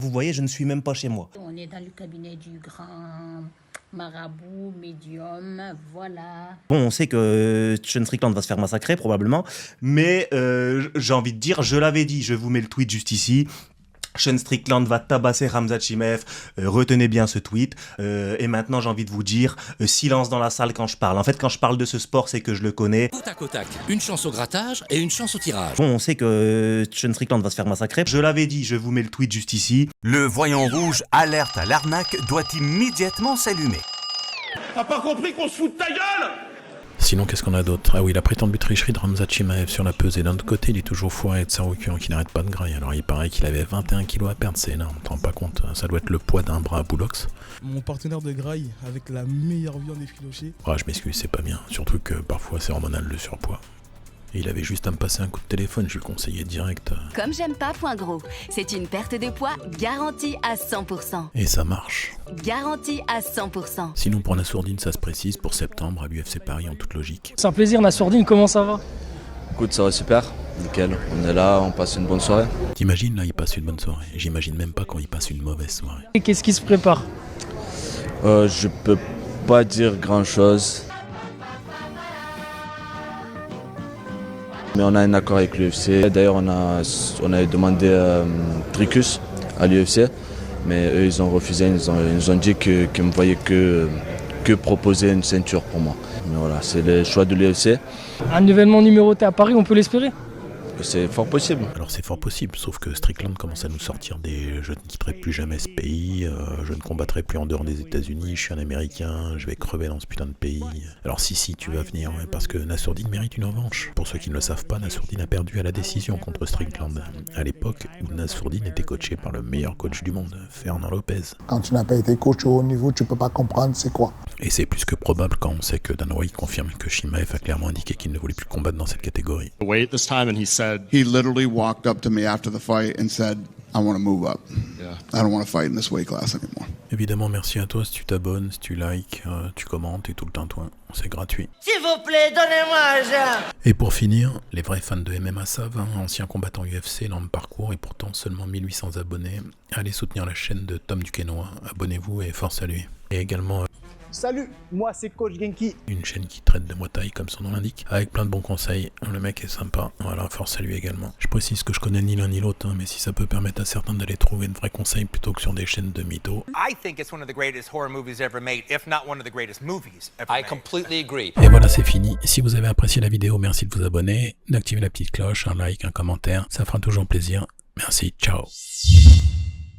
Vous voyez, je ne suis même pas chez moi. On est dans le cabinet du grand marabout, médium, voilà. Bon, on sait que Sean Strickland va se faire massacrer probablement, mais j'ai envie de dire, je l'avais dit, je vous mets le tweet juste ici. Sean Strickland va tabasser Khamzat Chimaev, retenez bien ce tweet, et maintenant j'ai envie de vous dire, silence dans la salle quand je parle. En fait, quand je parle de ce sport, c'est que je le connais. Tac au tac, une chance au grattage et une chance au tirage. Bon, on sait que Sean Strickland va se faire massacrer, je l'avais dit, je vous mets le tweet juste ici. Le voyant rouge alerte à l'arnaque doit immédiatement s'allumer. T'as pas compris qu'on se fout de ta gueule? Sinon, qu'est-ce qu'on a d'autre? Ah oui, la prétendue tricherie de Khamzat Chimaev sur la pesée. D'un autre côté, il est toujours foiré de Tsaroukian qui n'arrête pas de grailler. Alors il paraît qu'il avait 21 kilos à perdre, c'est énorme, on t'en rend pas compte. Ça doit être le poids d'un bras à boulox. Mon partenaire de graille avec la meilleure viande effilochée. Ah, je m'excuse, c'est pas bien. Surtout que parfois c'est hormonal le surpoids. Et il avait juste à me passer un coup de téléphone, je lui conseillais direct. Comme j'aime pas point gros, c'est une perte de poids garantie à 100%. Et ça marche. Garantie à 100%. Sinon pour Nassourdine, ça se précise pour septembre à l'UFC Paris en toute logique. C'est un plaisir, Nassourdine, comment ça va? Écoute, ça va super, nickel. On est là, on passe une bonne soirée. T'imagines là, il passe une bonne soirée. J'imagine même pas quand il passe une mauvaise soirée. Et qu'est-ce qui se prépare? Je peux pas dire grand chose. Mais on a un accord avec l'UFC. D'ailleurs, on a demandé Tricus à l'UFC, mais eux, ils ont refusé. Ils nous ont dit qu'ils ne me voyaient que proposer une ceinture pour moi. Mais voilà, c'est le choix de l'UFC. Un événement numéroté à Paris, on peut l'espérer? C'est fort possible. Alors c'est fort possible, sauf que Strickland commence à nous sortir des « je ne quitterai plus jamais ce pays, je ne combattrai plus en dehors des États-Unis, je suis un Américain, je vais crever dans ce putain de pays ». Alors si, tu vas venir, ouais, parce que Nassourdine mérite une revanche. Pour ceux qui ne le savent pas, Nassourdine a perdu à la décision contre Strickland, à l'époque où Nassourdine était coaché par le meilleur coach du monde, Fernand Lopez. Quand tu n'as pas été coach au haut niveau, tu peux pas comprendre c'est quoi. Et c'est plus que probable quand on sait que Dana White confirme que Chimaev a clairement indiqué qu'il ne voulait plus combattre dans cette catégorie. He literally walked up to me after the fight and said, I want to move up. Yeah. I don't want to fight in this weight class anymore. Évidemment, merci à toi si tu t'abonnes, si tu likes, tu commentes et tout le tintouin. C'est gratuit. S'il vous plaît, donnez-moi un j'aime. Et pour finir, les vrais fans de MMA savent, ancien combattant UFC, énorme parcours et pourtant seulement 1800 abonnés. Allez soutenir la chaîne de Tom Duquesnoy, abonnez-vous et force à lui. Et également... Salut, moi c'est Coach Genki. Une chaîne qui traite de Muay Thai comme son nom l'indique, avec plein de bons conseils. Le mec est sympa, voilà, force à lui également. Je précise que je connais ni l'un ni l'autre, mais si ça peut permettre à certains d'aller trouver de vrais conseils plutôt que sur des chaînes de mythos. I think it's one of the greatest horror movies ever made, if not one of the greatest movies ever made. I completely agree. Et voilà, c'est fini. Si vous avez apprécié la vidéo, merci de vous abonner, d'activer la petite cloche, un like, un commentaire, ça fera toujours plaisir. Merci, ciao.